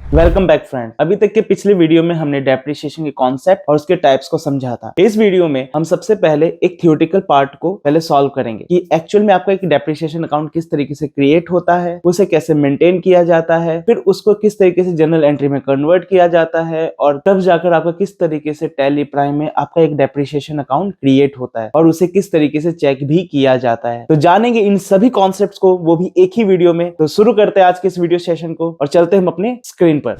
Welcome back friend. अभी तक के पिछले वीडियो में हमने डेप्रिसिएशन के कॉन्सेप्ट और उसके टाइप्स को समझा था। इस वीडियो में हम सबसे पहले एक थियोरेटिकल पार्ट को पहले सॉल्व करेंगे कि एक्चुअल में आपका एक डेप्रिसिएशन अकाउंट किस तरीके से क्रिएट होता है, उसे कैसे मेंटेन किया जाता है, फिर उसको किस तरीके से जनरल एंट्री में कन्वर्ट किया जाता है और तब जाकर आपका किस तरीके से टैली प्राइम में आपका एक डेप्रिसिएशन अकाउंट क्रिएट होता है और उसे किस तरीके से चेक भी किया जाता है। तो जानेंगे इन सभी कॉन्सेप्ट्स को, वो भी एक ही वीडियो में। तो शुरू करते हैं आज के इस वीडियो सेशन को और चलते हैं हम अपने स्क्रीन पर।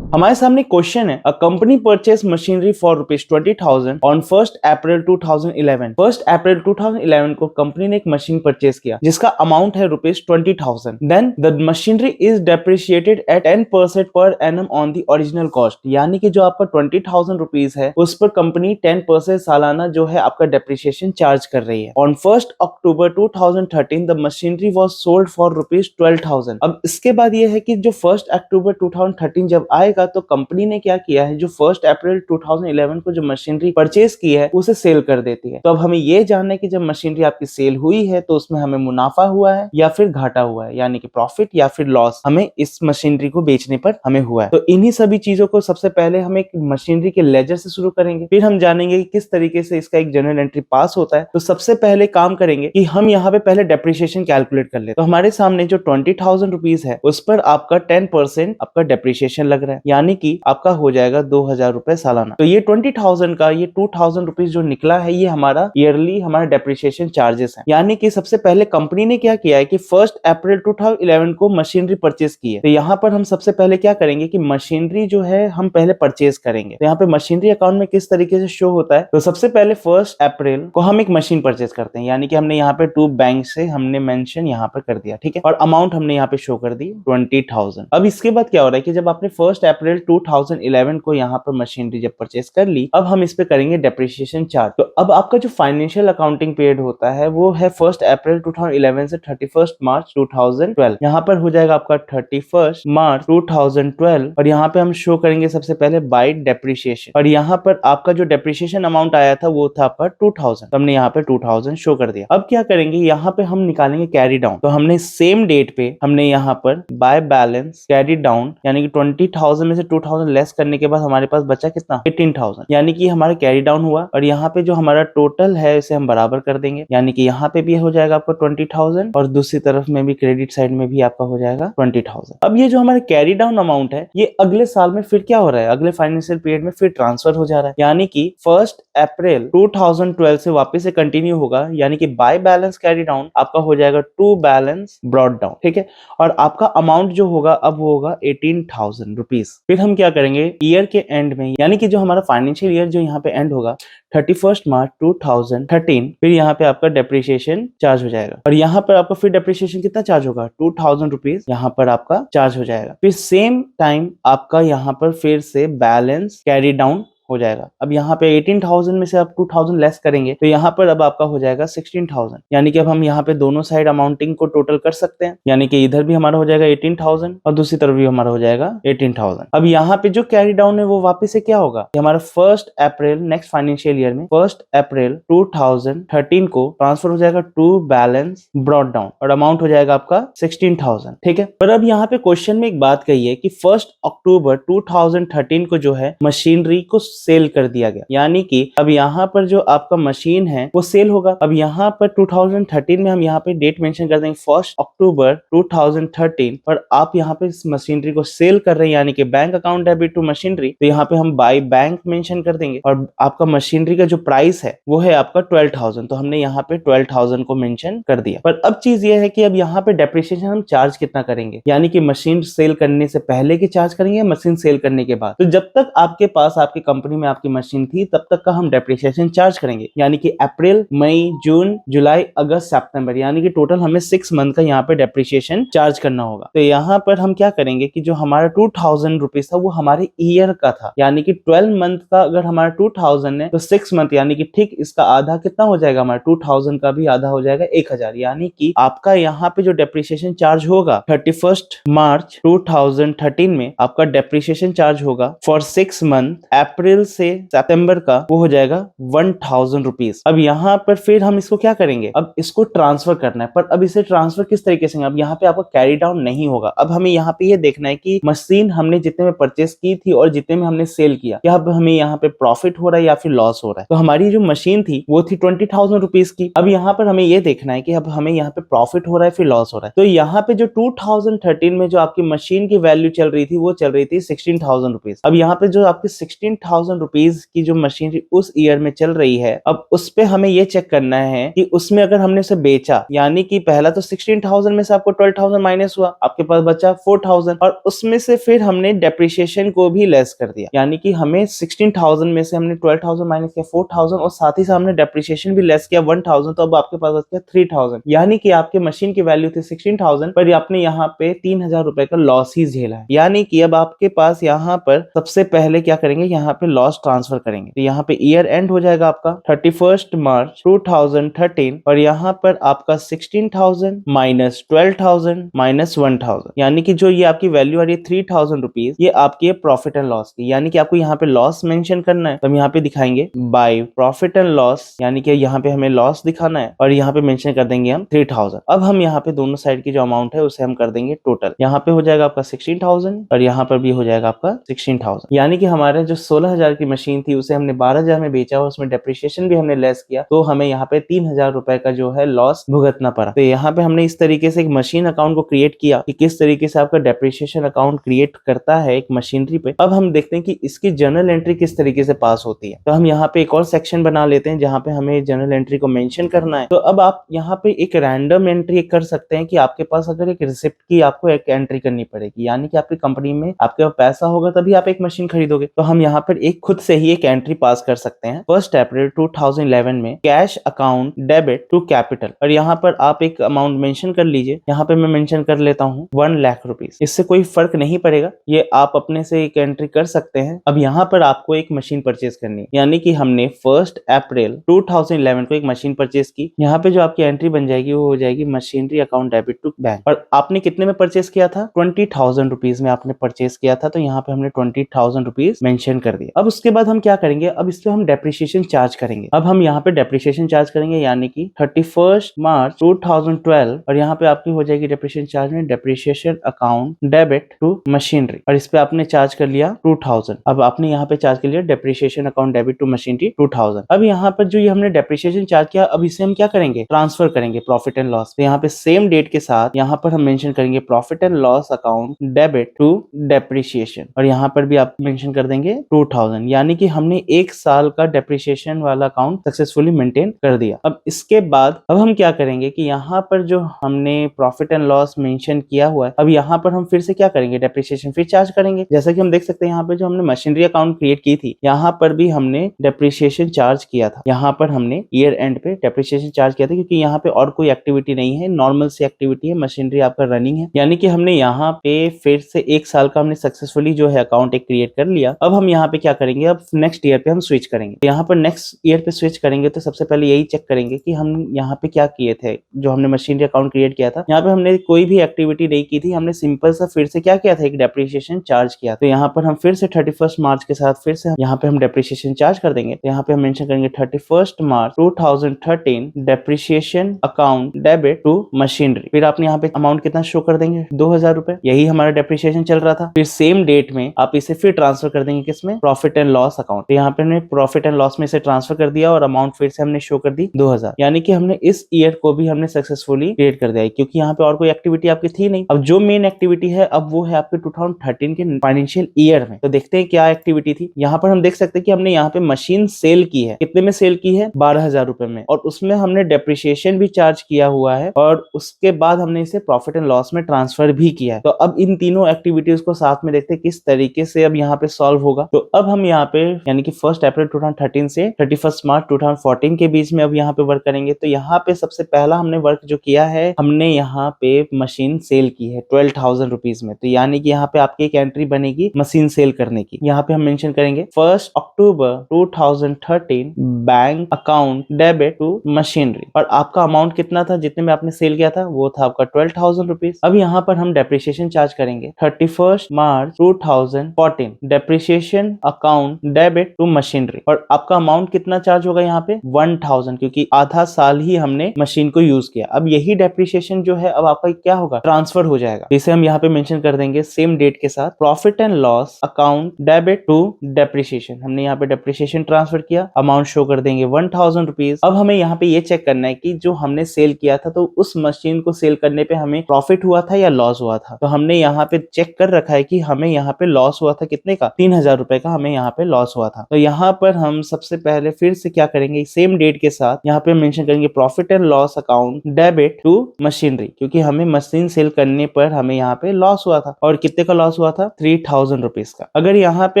हमारे सामने क्वेश्चन है, a company purchase machinery for ₹20,000 on 1 April 2011। 1 April 2011 को कंपनी ने एक मशीन परचेज किया जिसका अमाउंट है ₹20,000। Then the machinery is depreciated at 10% per annum on the original cost. यानी कि जो आपका ₹20,000 है उस पर कंपनी 10% सालाना जो है आपका डेप्रिशिएशन चार्ज कर रही है। On 1 October 2013 the machinery was sold for ₹12,000। अब इसके बाद ये है कि जो 1 अक्टूबर 2013 जब आएगा तो कंपनी ने क्या किया है, जो 1 अप्रैल 2011 को जो मशीनरी परचेज की है उसे सेल कर देती है। तो अब हमें ये जानना है कि जब मशीनरी आपकी सेल हुई है तो उसमें हमें मुनाफा हुआ है या फिर घाटा हुआ है, यानी कि प्रॉफिट या फिर लॉस हमें इस मशीनरी को बेचने पर हमें हुआ है। तो इन्हीं सभी चीजों को सबसे पहले हम एक मशीनरी के लेजर से शुरू करेंगे, फिर हम जानेंगे कि किस तरीके से इसका एक जनरल एंट्री पास होता है। तो सबसे पहले काम करेंगे कि हम यहाँ पे पहले डेप्रिसिएशन कैलकुलेट कर ले। तो हमारे सामने जो ₹20,000 है उस पर आपका 10% आपका डेप्रिसिएशन लग रहा है, यानी कि आपका हो जाएगा ₹2,000 सालाना। तो ये 20,000 का ये ₹2,000 जो निकला है ये हमारा ईयरली हमारा डेप्रिसिएशन चार्जेस है। यानी कि सबसे पहले कंपनी ने क्या किया है कि 1 अप्रैल 2011 को मशीनरी परचेज की है। तो यहाँ पर हम सबसे पहले क्या करेंगे कि मशीनरी जो है हम पहले परचेज करेंगे। तो यहाँ पे मशीनरी अकाउंट में किस तरीके से शो होता है, तो सबसे पहले 1 अप्रैल को हम एक मशीन परचेज करते हैं, यानी कि हमने यहाँ पे टू बैंक से हमने मेंशन यहाँ पर कर दिया, ठीक है, और अमाउंट हमने यहाँ पे शो कर दी 20,000। अब इसके बाद क्या हो रहा है कि जब आपने 1 अप्रैल 2011 को यहाँ पर मशीनरी जब परचेज कर ली, अब हम इस पे करेंगे डेप्रिसिएशन चार्ज। तो अब आपका जो फाइनेंशियल अकाउंटिंग पीरियड होता है वो है 1 अप्रैल 2011 से 31 मार्च 2012। यहाँ पर हो जाएगा आपका 31 मार्च 2012 और यहाँ पे हम शो करेंगे सबसे पहले बाय डेप्रिसिएशन, और यहाँ पर आपका जो डेप्रिसिएशन अमाउंट आया था वो था आपका 2000। तो हमने यहाँ पे 2000 शो कर दिया। अब क्या करेंगे, यहाँ पे हम निकालेंगे कैरी डाउन। तो हमने सेम डेट पे हमने यहाँ पर बाय बैलेंस कैरी डाउन, यानी कि 20,000 में से 2000 लेस करने के बाद हमारे पास बचा कितना, 18,000, यानी कि हमारा कैरी डाउन हुआ। और यहाँ पे जो हमारा टोटल है इसे हम बराबर कर देंगे, यानी कि यहाँ पे भी हो जाएगा आपका 20,000 और दूसरी तरफ में भी क्रेडिट साइड में भी आपका हो जाएगा 20,000। अब ये जो हमारा कैरी डाउन अमाउंट है ये अगले साल में फिर क्या हो रहा है, अगले फाइनेंशियल पीरियड में फिर ट्रांसफर हो जा रहा है, यानी कि 1 अप्रैल 2012 से वापस से कंटिन्यू होगा, यानी कि बाय बैलेंस कैरी डाउन आपका हो जाएगा टू बैलेंस ब्रॉट डाउन, ठीक है, और आपका अमाउंट जो होगा अब वो होगा 18,000 रुपीज। फिर हम क्या करेंगे ईयर के एंड में, यानी कि जो हमारा फाइनेंशियल ईयर जो यहाँ पे एंड होगा 31 मार्च 2013, फिर यहाँ पे आपका डेप्रिसिएशन चार्ज हो जाएगा और यहाँ पर आपका फिर डेप्रिसिएशन कितना चार्ज होगा, 2,000 रुपीज यहाँ पर आपका चार्ज हो जाएगा। फिर सेम टाइम आपका यहाँ पर फिर से बैलेंस कैरी डाउन हो जाएगा। अब यहाँ पे 18,000 में से आप 2,000 लेस करेंगे तो यहाँ पर अब आपका हो जाएगा 16,000, यानी कि अब हम यहाँ पे दोनों साइड अमाउंटिंग को टोटल कर सकते हैं, यानी कि इधर भी हमारा हो जाएगा 18,000 और दूसरी तरफ भी हमारा हो जाएगा 18,000। अब यहाँ पे जो कैरी डाउन है वो वापस से क्या होगा कि हमारा 1 अप्रैल नेक्स्ट फाइनेंशियल ईयर में 1 अप्रैल 2013 को ट्रांसफर हो जाएगा टू बैलेंस ब्रॉट डाउन और अमाउंट हो जाएगा आपका 16,000, ठीक है। पर अब यहाँ पे क्वेश्चन में एक बात कही है कि 1 अक्टूबर 2013 को जो है मशीनरी को सेल कर दिया गया, यानी कि अब यहाँ पर जो आपका मशीन है वो सेल होगा। अब यहाँ पर 2013 में हम यहाँ पे डेट मेंशन कर देंगे 1 अक्टूबर 2013, पर आप यहाँ पे इस मशीनरी को सेल कर रहे हैं, यानी कि bank account debit to machinery, तो यहाँ पे हम बाय बैंक मेंशन कर देंगे और आपका मशीनरी का जो प्राइस है वो है आपका 12,000, तो हमने यहाँ पे 12,000 को मेंशन कर दिया। पर अब चीज ये है कि अब यहाँ पे डेप्रिसिएशन हम चार्ज कितना करेंगे, यानी कि मशीन सेल करने से पहले की चार्ज करेंगे, मशीन सेल करने के बाद। तो जब तक आपके पास आपकी कंपनी में आपकी मशीन थी तब तक का हम डेप्रिसिएशन चार्ज करेंगे, यानी कि अप्रैल मई जून जुलाई अगस्त सितंबर, यानी कि टोटल हमें 6 मंथ का यहाँ पे डेप्रिसिएशन चार्ज करना होगा। तो यहाँ पर हम क्या करेंगे कि जो हमारा 2,000 रुपीज था वो हमारे ईयर का था, यानी कि 12 मंथ का अगर हमारा 2,000 है तो 6 मंथ यानी कि ठीक इसका आधा कितना हो जाएगा, हमारा 2,000 का भी आधा हो जाएगा 1,000, यानी कि आपका यहाँ पे जो डेप्रिसिएशन चार्ज होगा 31 मार्च 2013 में आपका डेप्रिसिएशन चार्ज होगा फॉर 6 मंथ अप्रैल अप्रैल से सितंबर का वो हो जाएगा 1000 रुपीज। अब यहाँ पर फिर हम इसको क्या करेंगे, अब इसको ट्रांसफर करना है, पर अब इसे ट्रांसफर किस तरीके से, अब यहाँ पे आपको कैरी डाउन नहीं होगा। अब हमें यहाँ पे ये देखना है कि मशीन हमने जितने में परचेस की थी और जितने में हमने सेल किया, क्या अब हमें यहाँ पे प्रॉफिट हो रहा है या फिर लॉस हो रहा है। तो हमारी जो मशीन थी वो थी 20,000 रुपीज की। अब यहाँ पर हमें ये देखना है कि अब हमें यहाँ पे प्रॉफिट हो रहा है फिर लॉस हो रहा है। तो यहाँ पे जो 2013 में जो आपकी मशीन की वैल्यू चल रही थी वो चल रही थी 16,000 रुपीज। अब यहाँ पे जो आपकी 16,000 रुपीज की जो मशीन उस ईयर में चल रही है, अब उस पे हमें ये चेक करना है कि उसमें अगर हमने उसे बेचा, यानी कि पहला तो 16,000 में से आपको 12,000 माइनस हुआ, आपके पास बचा 4,000, और उसमें से फिर हमने डेप्रिसिएशन को भी लेस कर दिया, यानी कि हमें 16,000 में से हमने 12,000 माइनस किया 4,000 और साथ ही साथ हमने डेप्रिसिएशन भी लेस किया 1,000, तो अब आपके पास बच गया 3,000। यानी कि आपके मशीन की वैल्यू थी 16,000 पर आपने यहाँ पे 3,000 रुपए का लॉस ही झेला है। यानी कि अब आपके पास यहाँ पर सबसे पहले क्या करेंगे, यहाँ पे लॉस ट्रांसफर करेंगे। तो यहाँ पे ईयर एंड हो जाएगा आपका 31 मार्च 2013 और यहाँ पर आपका 16,000 माइनस 12,000 माइनस 1,000, यानी कि जो ये आपकी वैल्यू आ रही है 3,000 रुपीज, ये आपकी है प्रॉफिट एंड लॉस की। यानी कि आपको यहाँ पे लॉस मेंशन करना है, तो हम यहाँ पे दिखाएंगे बाय प्रॉफिट एंड लॉस, यानी कि यहाँ पे हमें लॉस दिखाना है और यहाँ पे मेंशन कर देंगे हम 3,000। अब हम यहाँ पे दोनों साइड की जो अमाउंट है उसे हम कर देंगे टोटल। यहाँ पे हो जाएगा आपका 16,000 और यहाँ पर भी हो जाएगा आपका 16,000, यानी कि हमारे जो 16,000 की मशीन थी उसे हमने 12,000 में बेचा और उसमें डेप्रिसिएशन भी हमने लेस किया, तो हमें यहाँ पे 3,000 रुपए का जो है लॉस भुगतना पड़ा। तो यहाँ पे हमने इस तरीके से एक मशीन अकाउंट को क्रिएट किया कि किस तरीके से आपका डेप्रिसिएशन अकाउंट क्रिएट करता है एक मशीनरी पे। अब हम देखते हैं कि इसकी जर्नल एंट्री किस तरीके से पास होती है। तो हम यहाँ पे एक और सेक्शन बना लेते हैं जहाँ पे हमें जर्नल एंट्री को मेंशन करना है। तो अब आप यहाँ पे एक रैंडम एंट्री कर सकते हैं कि आपके पास अगर एक रिसिप्ट की आपको एक एंट्री करनी पड़ेगी, यानी कि आपकी कंपनी में आपके पास पैसा होगा तभी आप एक मशीन खरीदोगे, तो हम यहाँ पर एक खुद से ही एक एंट्री पास कर सकते हैं। 1 अप्रैल 2011 में cash account debit to capital, और यहाँ पर आप एक अमाउंट मेंशन कर लीजिए। यहाँ पे मैं मेंशन कर लेता हूँ 1 लाख रुपीज। इससे कोई फर्क नहीं पड़ेगा, ये आप अपने से एक एंट्री कर सकते हैं। अब यहाँ पर आपको एक मशीन परचेज करनी है, यानी कि हमने 1 अप्रैल 2011 को एक मशीन परचेज की। यहाँ पे जो आपकी एंट्री बन जाएगी वो हो जाएगी machinery account debit to bank. और आपने कितने में परचेज किया था, 20,000 रुपीज में आपने परचेज किया था, तो यहाँ पे हमने 20,000 रुपीज मेंशन कर दिया। अब उसके बाद हम क्या करेंगे, अब इस पे हम डेप्रिसिएशन चार्ज करेंगे। अब हम यहाँ पे डेप्रिसिएशन चार्ज करेंगे, यानी कि 31 मार्च 2012 और यहाँ पे आपकी हो जाएगी डेप्रिसिएशन चार्ज में depreciation account debit to machinery, और इस पे आपने चार्ज कर लिया 2,000। अब आपने यहाँ पे चार्ज कर लिया depreciation account debit to machinery 2,000। अब यहाँ पर जो ये हमने डेप्रिसिएशन चार्ज किया, अब इसे हम क्या करेंगे, ट्रांसफर करेंगे प्रॉफिट एंड लॉस। तो यहाँ पे सेम डेट के साथ यहाँ पर हम मेंशन करेंगे profit and loss account debit to depreciation, और यहाँ पर भी आप मेंशन कर देंगे 2,000, यानी कि हमने 1 साल का डेप्रिसिएशन वाला अकाउंट सक्सेसफुली मेंटेन कर दिया। अब इसके बाद अब हम क्या करेंगे कि यहाँ पर जो हमने प्रॉफिट एंड लॉस मेंशन किया हुआ है, अब यहाँ पर हम फिर से क्या करेंगे, डेप्रिसिएशन फिर चार्ज करेंगे। जैसा कि हम देख सकते हैं यहाँ पे जो हमने मशीनरी अकाउंट क्रिएट की थी, यहाँ पर भी हमने डेप्रिसिएशन चार्ज किया था। यहाँ पर हमने ईयर एंड पे डेप्रिसिएशन चार्ज किया था, क्योंकि यहाँ पे और कोई एक्टिविटी नहीं है, नॉर्मल सी एक्टिविटी है, मशीनरी आपका रनिंग है, यानी कि हमने यहाँ पे फिर से 1 साल का हमने सक्सेसफुली जो है अकाउंट एक क्रिएट कर लिया। अब हम यहाँ पे क्या करेंगे, अब नेक्स्ट ईयर पे हम स्विच करेंगे। यहाँ पर नेक्स्ट ईयर पे स्विच करेंगे तो सबसे पहले यही चेक करेंगे कि हम यहाँ पे क्या किए थे। जो हमने मशीनरी अकाउंट क्रिएट किया था, यहाँ पे हमने कोई भी एक्टिविटी नहीं की थी, हमने सिंपल सा फिर से क्या किया था, एक डेप्रिसिएशन चार्ज किया। तो यहाँ पर हम फिर से 31 मार्च के साथ फिर से यहाँ पे हम डेप्रिसिएशन चार्ज कर देंगे। तो यहाँ पे हम मेंशन करेंगे 31 March 2013 depreciation account debit to machinery. फिर आपने यहाँ पे अमाउंट कितना शो कर देंगे, 2,000 रुपए, यही हमारा डेप्रिसिएशन चल रहा था। फिर सेम डेट में आप इसे फिर ट्रांसफर कर देंगे किसमें, प्रॉफिट एंड लॉस अकाउंट। तो यहाँ पे हमने प्रॉफिट एंड लॉस में से ट्रांसफर कर दिया और अमाउंट फिर से हमने शो कर दी 2,000, यानी कि हमने इस ईयर को भी हमने सक्सेसफुली क्रिएट कर दिया है, क्योंकि यहाँ पे और कोई एक्टिविटी आपकी थी नहीं। अब जो मेन एक्टिविटी है अब वो है आपके 2013 के फाइनेंशियल ईयर में। तो देखते हैं क्या एक्टिविटी थी। यहाँ पर हम देख सकते हैं कि हमने यहाँ पे मशीन सेल की है, कितने में सेल की है, 12,000 रुपए में, और उसमें हमने डेप्रिसिएशन भी चार्ज किया हुआ है और उसके बाद हमने इसे प्रॉफिट एंड लॉस में ट्रांसफर भी किया है। तो अब इन तीनों एक्टिविटीज को साथ में देखते हैं किस तरीके से अब यहाँ पे सॉल्व होगा। तो अब हम यहाँ पे यानी कि 1 अप्रैल 2013 से 31 मार्च 2014 के बीच में अब यहाँ पे वर्क करेंगे। तो यहाँ पे सबसे पहला हमने वर्क जो किया है, हमने यहाँ पे मशीन सेल की है 12,000 रुपीज में। तो यानी कि यहाँ पे आपकी एक एंट्री बनेगी मशीन सेल करने की। यहाँ पे हम मेंशन करेंगे 1 October 2013 bank account debit to machinery, और आपका अमाउंट कितना था, जितने में आपने सेल किया था वो था आपका 12,000 रुपीज। अब यहाँ पर हम डेप्रिसिएशन चार्ज करेंगे 31 March 2014 depreciation account account debit to machinery, और आपका अमाउंट कितना चार्ज होगा यहाँ पे 1000, क्योंकि आधा साल ही हमने मशीन को यूज किया। अब यही डेप्रिसिएशन जो है अब आपका क्या होगा, ट्रांसफर हो जाएगा। इसे हम यहाँ पे मेंशन कर देंगे सेम डेट के साथ, profit and loss account debit to depreciation. हमने यहाँ पे डेप्रिसिएशन ट्रांसफर किया, अमाउंट शो कर देंगे 1000 रुपीज। अब हमें यहाँ पे ये चेक करना है कि जो हमने सेल किया था तो उस मशीन को सेल करने पे हमें प्रॉफिट हुआ था या लॉस हुआ था। तो हमने यहाँ पे चेक कर रखा है कि हमें यहाँ पे लॉस हुआ था कितने का, 3000 रुपए का हमें यहाँ पे लॉस हुआ था। तो यहाँ पर हम सबसे पहले फिर से क्या करेंगे, सेम डेट के साथ यहाँ पे मेंशन करेंगे profit and loss account debit to machinery, क्योंकि हमें मशीन सेल करने पर हमें यहाँ पे लॉस हुआ था। और कितने का लॉस हुआ था, 3000 रुपीज का। अगर यहाँ पे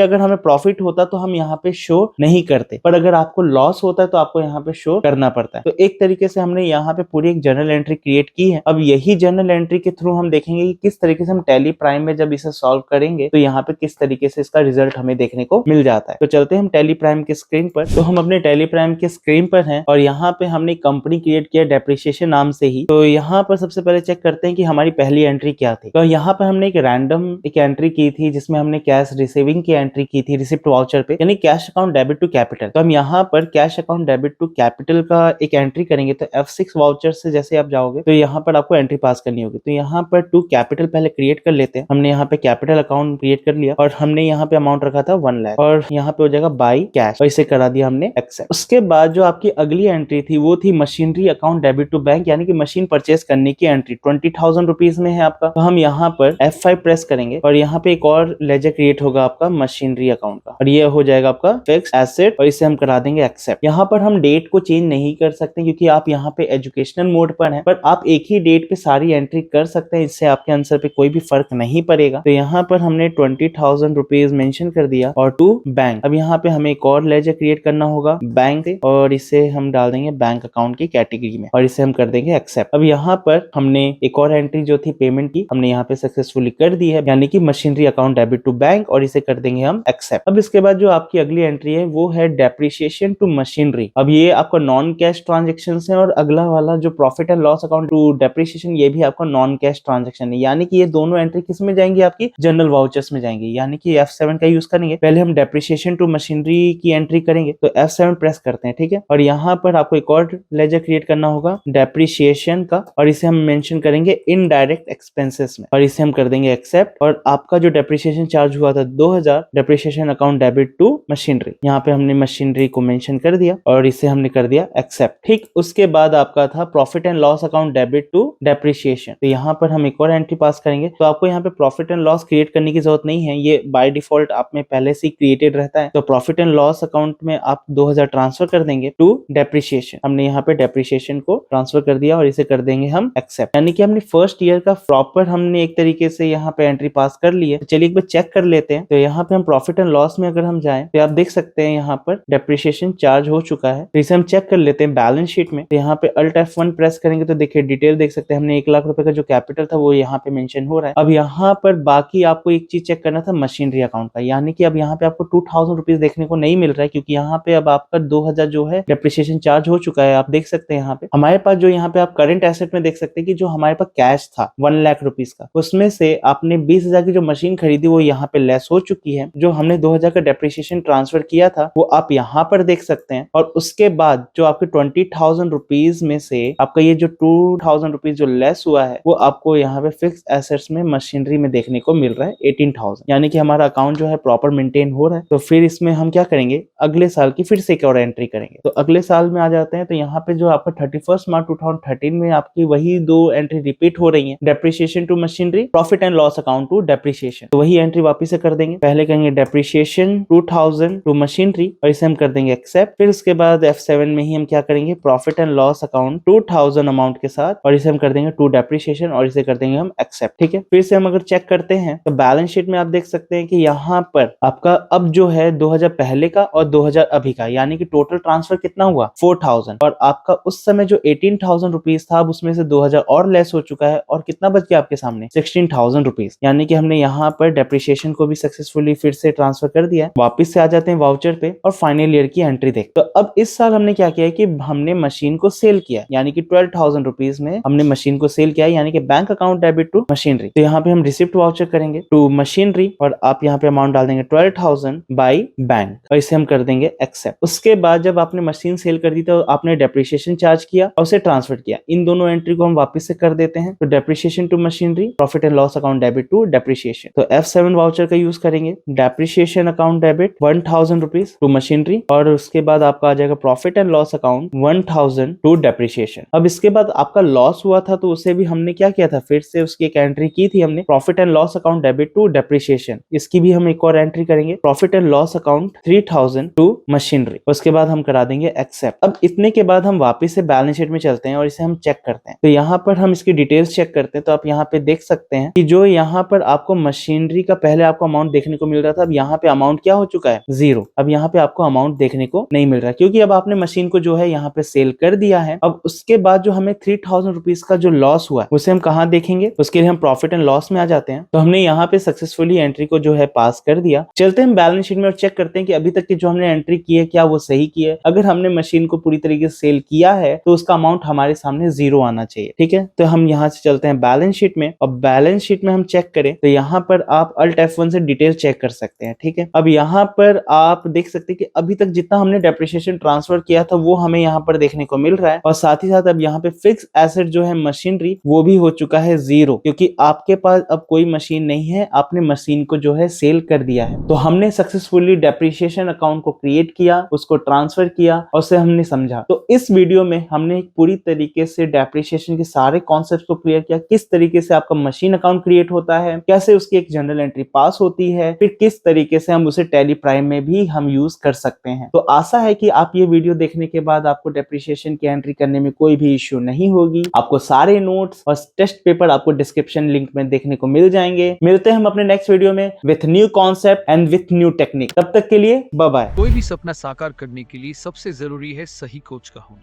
अगर हमें प्रॉफिट होता तो हम यहाँ पे शो नहीं करते, पर अगर आपको लॉस होता है तो आपको यहाँ पे शो करना पड़ता है। तो एक तरीके से हमने यहाँ पे पूरी एक जर्नल एंट्री क्रिएट की है। अब यही जर्नल एंट्री के थ्रू हम देखेंगे कि किस तरीके से हम टैली प्राइम में जब इसे सॉल्व करेंगे तो यहाँ पे किस तरीके से इसका रिजल्ट हमें देखने को मिल जाता है। तो चलते हैं हम टैली प्राइम के स्क्रीन पर। तो हम अपने टैली प्राइम के स्क्रीन पर हैं और यहाँ पे हमने कंपनी क्रिएट किया डेप्रिसिएशन नाम से ही। तो यहाँ पर सबसे पहले चेक करते हैं कि हमारी पहली एंट्री क्या थी। तो यहाँ पर हमने एक रैंडम एक एंट्री की थी जिसमें हमने कैश रिसीविंग की एंट्री की थी रिसिप्ट वाउचर पे, यानी cash account debit to capital. तो हम यहाँ पर cash account debit to capital का एक एंट्री करेंगे। तो F6 वाउचर से जैसे आप जाओगे तो यहाँ पर आपको एंट्री पास करनी होगी। तो यहाँ पर टू कैपिटल पहले क्रिएट कर लेते हैं। हमने यहाँ पे कैपिटल अकाउंट क्रिएट कर लिया और हमने यहाँ पे अमाउंट रखा था 1 लाख और यहाँ पे हो जाएगा बाई कैश और इसे करा दिया हमने एक्सेप्ट। उसके बाद जो आपकी अगली एंट्री थी वो थी machinery account debit to bank, यानी कि मशीन परचेस करने की एंट्री 20,000 रुपीज में है आपका। तो हम यहाँ पर F5 प्रेस करेंगे और यहाँ पे एक और लेजर क्रिएट होगा आपका मशीनरी अकाउंट का और ये हो जाएगा आपका फिक्स एसेट और इसे हम करा देंगे एक्सेप्ट। यहाँ पर हम डेट को चेंज नहीं कर सकते क्योंकि आप यहाँ पे एजुकेशनल मोड पर हैं, पर आप एक ही डेट पे सारी एंट्री कर सकते हैं, इससे आपके आंसर पे कोई भी फर्क नहीं पड़ेगा। तो यहाँ पर हमने 20,000 रुपीज मेंशन कर दिया और टू बैंक। अब यहाँ पे हमें एक और लेजर क्रिएट करना होगा बैंक से और इसे हम डाल देंगे बैंक अकाउंट की कैटेगरी में और इसे हम कर देंगे एक्सेप्ट। अब यहाँ पर हमने एक और एंट्री जो थी पेमेंट की हमने यहाँ पे सक्सेसफुली कर दी है, यानी कि machinery account debit to bank और इसे कर देंगे हम एक्सेप्ट। अब इसके बाद जो आपकी अगली एंट्री है वो है डेप्रिसिएशन टू मशीनरी। अब ये आपका नॉन कैश ट्रांजेक्शन है और अगला वाला जो profit and loss account to depreciation ये भी आपका नॉन कैश ट्रांजेक्शन है, यानी कि ये दोनों एंट्री किस में जाएंगी, आपकी जनरल वाउचर्स में जाएंगी। यानी कि F7 का यूज करेंगे। पहले हम डेप्रिसिएशन टू मशीनरी की एंट्री करेंगे तो F7 प्रेस करते हैं, ठीक है। और यहाँ पर आपको एक और लेजर क्रिएट करना होगा डेप्रिसिएशन का और इसे हम मेंशन करेंगे इनडायरेक्ट एक्सपेंसेस में और इसे हम कर देंगे एक्सेप्ट। और आपका जो डेप्रिसिएशन चार्ज हुआ था 2000 depreciation account debit to machinery, यहाँ पे हमने मशीनरी को मेंशन कर दिया और इसे हमने कर दिया एक्सेप्ट। ठीक उसके बाद आपका था profit and loss account debit to depreciation. तो यहाँ पर हम एक और एंट्री पास करेंगे। तो आपको यहाँ पे प्रॉफिट एंड लॉस क्रिएट करने की जरूरत नहीं है, ये बाय डिफॉल्ट आप में पहले से क्रिएटेड रहता है। तो प्रॉफिट एंड लॉस अकाउंट में आप 2000 ट्रांसफर कर देंगे टू डेप्रिसिएशन। हमने यहाँ पे डेप्रिसिएशन को ट्रांसफर कर दिया और इसे कर देंगे हम एक्सेप्ट, यानी कि हमने फर्स्ट ईयर का प्रॉपर हमने एक तरीके से यहाँ पे एंट्री पास कर ली है। तो चलिए एक बार चेक कर लेते हैं। तो यहाँ पे हम प्रॉफिट एंड लॉस में अगर हम जाएं तो आप देख सकते हैं यहाँ पर डेप्रिसिएशन चार्ज हो चुका है। तो इसे हम चेक कर लेते हैं बैलेंस शीट में। तो यहाँ पे अल्ट F1 प्रेस करेंगे तो देखिए डिटेल देख सकते हैं, हमने 1 लाख रुपए का जो कैपिटल था वो यहाँ पे मेंशन हो रहा है। अब यहाँ पर बाकी आपको एक चीज चेक करना था मशीनरी अकाउंट का, यानी कि अब यहाँ पे आपको 2000 रुपीज देखने को नहीं मिल रहा है क्योंकि यहाँ पे अब आपका 2000 जो है डेप्रिसिएशन चार्ज हो चुका है। आप देख सकते हैं यहाँ पे हमारे पास जो यहाँ पे आप करंट एसेट में देख सकते हैं कि जो हमारे पास कैश था 1 लाख रुपीज का, उसमें से आपने 20,000 की जो मशीन खरीदी वो यहाँ पे लेस हो चुकी है। जो हमने 2000 का डेप्रिसिएशन ट्रांसफर किया था वो आप यहाँ पर देख सकते हैं। और उसके बाद जो आपके 20,000 रुपीज में से आपका ये जो 2,000 रुपीज जो लेस हुआ है वो आपको यहाँ पे फिक्स एसेट्स में मशीनरी में देखने को मिल रहा है 18,000, यानी कि हमारा अकाउंट जो है प्रॉपर मेंटेन हो रहा है। तो फिर इसमें हम क्या करेंगे, अगले साल की फिर से एक और एंट्री करेंगे। तो अगले साल में आ जाते हैं। तो यहाँ पे जो आपका 31 मार्च 2013 में आपकी वही 2 एंट्री रिपीट हो रही है, depreciation to machinery, profit and loss account to depreciation. तो वही एंट्री वापिस से कर देंगे। पहले करेंगे डेप्रिसिएशन 2000 टू मशीनरी और इसे हम कर देंगे एक्सेप्ट। फिर उसके बाद F7 में ही हम क्या करेंगे, profit and loss account 2000 amount के साथ और इसे हम कर देंगे टू डेप्रिसिएशन और इसे कर देंगे हम एक्सेप्ट, ठीक है। फिर से हम अगर चेक करते हैं तो बैलेंस शीट में आप देख सकते हैं कि यहाँ पर आपका अब जो है 2000 पहले का और 2000 अभी का, यानी कि टोटल ट्रांसफर कितना हुआ 4000 और आपका उस समय जो 18,000 रुपीज था अब उसमें से 2000 और लेस हो चुका है और कितना बच गया आपके सामने 16,000 रुपीज, यानी कि हमने यहाँ पर डेप्रिसिएशन को भी सक्सेसफुली फिर से ट्रांसफर कर दिया है। वापिस से आ जाते हैं वाउचर पे और फाइनल ईयर की एंट्री देख। तो अब इस साल हमने क्या किया है कि हमने मशीन को सेल किया, यानी कि 12,000 रुपीज में हमने मशीन को सेल किया, यानी कि bank account debit to machinery. तो यहाँ पे हम रिसिप्ट वाउचर करेंगे टू मशीनरी और आप यहाँ पे अमाउंट डाल देंगे 20,000 बाय बैंक, और इसे हम कर देंगे एक्सेप्ट। उसके बाद जब आपने मशीन सेल कर दी तो आपने डेप्रिसिएशन चार्ज किया और उसे ट्रांसफर किया। इन दोनों एंट्री को हम वापस से कर देते हैं। तो depreciation to machinery, profit and loss account debit to depreciation. तो F7 वाउचर का यूज करेंगे। Depreciation account debit 1,000 rupees to machinery, और उसके बाद आपका आ जाएगा profit and loss account 1,000 to depreciation. अब इसके बाद आपका लॉस हुआ था तो उसे भी हमने क्या किया था, फिर से उसकी एक एंट्री की थी हमने, profit and loss account debit to depreciation. इसकी भी हम एक और एंट्री करेंगे, profit and loss account 3,000 to machinery. उसके बाद हम करा देंगे एक्सेप्ट। अब इतने के बाद हम वापस से बैलेंस शीट में चलते हैं और इसे हम चेक करते हैं। तो यहाँ पर हम इसकी डिटेल्स चेक करते हैं। तो आप यहाँ पे देख सकते हैं कि जो यहाँ पर आपको मशीनरी का पहले आपको अमाउंट देखने को मिल रहा था, अब यहाँ पे अमाउंट क्या हो चुका है, 0। अब यहाँ पे आपको अमाउंट देखने को नहीं मिल रहा क्योंकि अब आपने मशीन को जो है यहाँ पे सेल कर दिया है। अब उसके बाद जो हमें 3,000 रुपीज का जो लॉस हुआ है उसे हम कहाँ देखेंगे, उसके लिए हम प्रॉफिट एंड लॉस में आ जाते हैं। तो हमने यहाँ पे सक्सेसफुली एंट्री को जो है पास कर दिया। चलते हैं बैलेंस शीट में और चेक करते हैं कि अभी तक की जो हमने एंट्री की है क्या वो सही की है। अगर हमने मशीन को पूरी तरीके से सेल किया है तो उसका अमाउंट हमारे सामने 0 आना चाहिए। ठीक है, तो हम यहाँ से चलते हैं बैलेंस शीट में। और बैलेंस शीट में हम चेक करें तो यहाँ पर आप Alt F1 से डिटेल चेक कर सकते हैं। ठीक है, अब यहाँ पर आप देख सकते हैं कि अभी तक जितना हमने डेप्रिसिएशन ट्रांसफर किया था वो हमें यहाँ पर देखने को मिल रहा है, और साथ ही साथ अब यहाँ पे फिक्स एसेट जो है मशीनरी वो भी हो चुका है 0, क्योंकि आपके पास अब कोई मशीन नहीं है, आपने मशीन को जो है सेल कर दिया है। तो हमने सक्सेसफुली डेप्रिसिएशन अकाउंट को क्रिएट किया, उसको ट्रांसफर किया और उसे हमने समझा। तो इस वीडियो में हमने पूरी तरीके से डेप्रिसिएशन के सारे कॉन्सेप्ट को क्लियर किया, किस तरीके से आपका मशीन अकाउंट क्रिएट होता है, कैसे उसकी एक जनरल एंट्री पास होती है, फिर किस तरीके से हम उसे टैली प्राइम में भी हम यूज कर सकते हैं। तो आशा है कि आप ये वीडियो देखने के बाद आपको डेप्रिसिएशन की एंट्री करने में कोई भी इश्यू नहीं होगी। आपको सारे नोट्स और टेस्ट पेपर आपको डिस्क्रिप्शन लिंक में देखने को मिल जाएंगे। मिलते हैं हम अपने नेक्स्ट वीडियो में with new concept and with new technique. तब तक के लिए बाय बाय। कोई भी सपना साकार करने के लिए सबसे जरूरी है सही कोच का होना।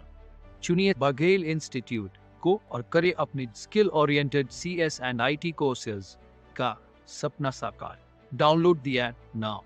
चुनिए बघेल इंस्टीट्यूट को और करें अपने skill oriented CS and IT courses का सपना साकार। Download the app now.